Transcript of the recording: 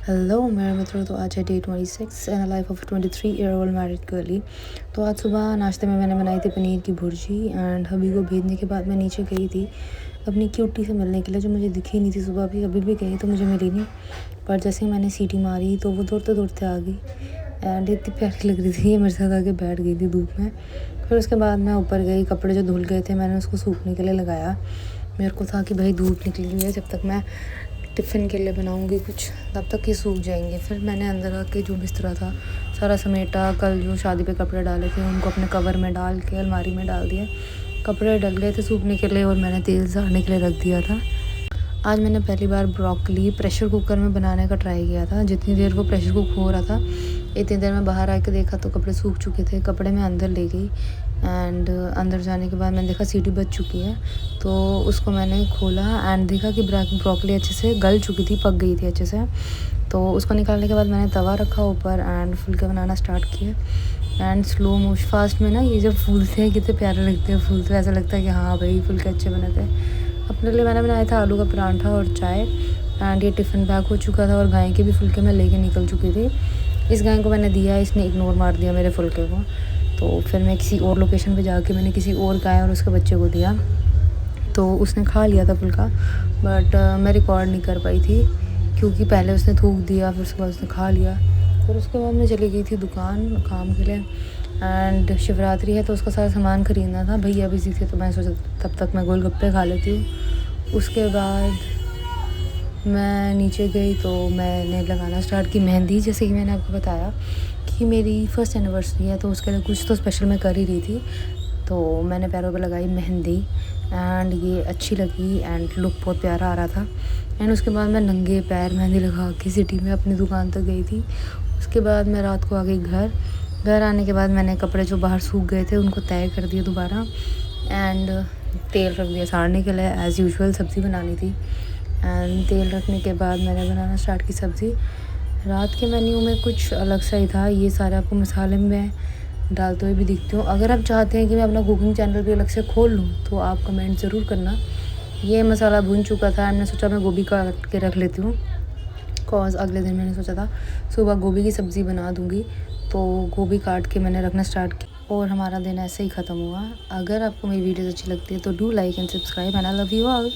Hello मेरे मित्रों, तो आज है day 26 and life of 23-year-old married girly. तो आज सुबह नाश्ते में मैंने बनाई थी पनीर की भुर्जी एंड हबी को भेजने के बाद मैं नीचे गई थी अपनी क्यूटी से मिलने के लिए, जो मुझे दिखी नहीं थी सुबह भी। अभी भी गई तो मुझे मिली नहीं, पर जैसे ही मैंने सीटी मारी तो वो दौड़ते दौड़ते आ गई एंड इतनी प्यारी लग रही थी। ये मेरे साथ आके बैठ गई थी धूप में। फिर उसके बाद मैं ऊपर गई, कपड़े जो धुल गए थे मैंने उसको सूखने के लिए लगाया। मेरे को था कि भाई धूप निकली हुई है, जब तक मैं टिफ़िन के लिए बनाऊंगी कुछ तब तक ये सूख जाएंगे। फिर मैंने अंदर आके जो बिस्तरा था सारा समेटा, कल जो शादी पे कपड़े डाले थे उनको अपने कवर में डाल के अलमारी में डाल दिया। कपड़े डल गए थे सूखने के लिए और मैंने तेल झाड़ने के लिए रख दिया था। आज मैंने पहली बार ब्रोकली प्रेशर कुकर में बनाने का ट्राई किया था। जितनी देर वो प्रेशर कुक हो रहा था इतनी देर में बाहर आके देखा तो कपड़े सूख चुके थे। कपड़े मैं अंदर ले गई एंड अंदर जाने के बाद मैंने देखा सीटी बज चुकी है, तो उसको मैंने खोला एंड देखा कि ब्रोकली अच्छे से गल चुकी थी, पक गई थी अच्छे से। तो उसको निकालने के बाद मैंने तवा रखा ऊपर एंड फुलके बनाना स्टार्ट किया। एंड स्लो मोशन फास्ट में ना ये जब फूलते हैं कितने प्यारे लगते हैं फूलते, ऐसा लगता है कि हाँ भाई फुलके अच्छे बने थे। अपने लिए मैंने बनाया था आलू का परांठा और चाय एंड ये टिफ़िन पैक हो चुका था और गाय के भी फुलके मैं लेके निकल चुकी थी। इस गाय को मैंने दिया, इसने इग्नोर मार दिया मेरे फुलके को। तो फिर मैं किसी और लोकेशन पे जाके मैंने किसी और गाय और उसके बच्चे को दिया, तो उसने खा लिया था फुलका। बट मैं रिकॉर्ड नहीं कर पाई थी क्योंकि पहले उसने थूक दिया, फिर उसके बाद उसने खा लिया। फिर उसके बाद मैं चली गई थी दुकान काम के लिए एंड शिवरात्रि है तो उसका सारा सामान ख़रीदना था। भैया बिजी थे तो मैं सोचा तब तक मैं गोलगप्पे खा लेती हूँ। उसके बाद मैं नीचे गई तो मैंने लगाना स्टार्ट की मेहंदी। जैसे कि मैंने आपको बताया कि मेरी फर्स्ट एनिवर्सरी है तो उसके लिए कुछ तो स्पेशल मैं कर ही रही थी, तो मैंने पैरों पे लगाई मेहंदी एंड ये अच्छी लगी एंड लुक बहुत प्यारा आ रहा था। एंड उसके बाद मैं नंगे पैर मेहंदी लगा के सिटी में अपनी दुकान तक गई थी। उसके बाद मैं रात को आ गई घर आने के बाद मैंने कपड़े जो बाहर सूख गए थे उनको तय कर दिए दोबारा एंड तेल रख दिया साड़ने के लिए। एज़ यूजुअल सब्ज़ी बनानी थी एंड तेल रखने के बाद मैंने बनाना स्टार्ट की सब्ज़ी। रात के मेन्यू में कुछ अलग सा ही था। ये सारे आपको मसाले में डालते हुए भी दिखती हूँ। अगर आप चाहते हैं कि मैं अपना कुकिंग चैनल भी अलग से खोल लूँ तो आप कमेंट ज़रूर करना। ये मसाला भून चुका था, मैंने सोचा मैं गोभी काट के रख लेती हूँ कॉज अगले दिन मैंने सोचा था सुबह गोभी की सब्ज़ी बना दूँगी, तो गोभी काट के मैंने रखना स्टार्ट किया और हमारा दिन ऐसे ही ख़त्म हुआ। अगर आपको मेरी वीडियोज़ अच्छी लगती है तो do like and subscribe and I love you all.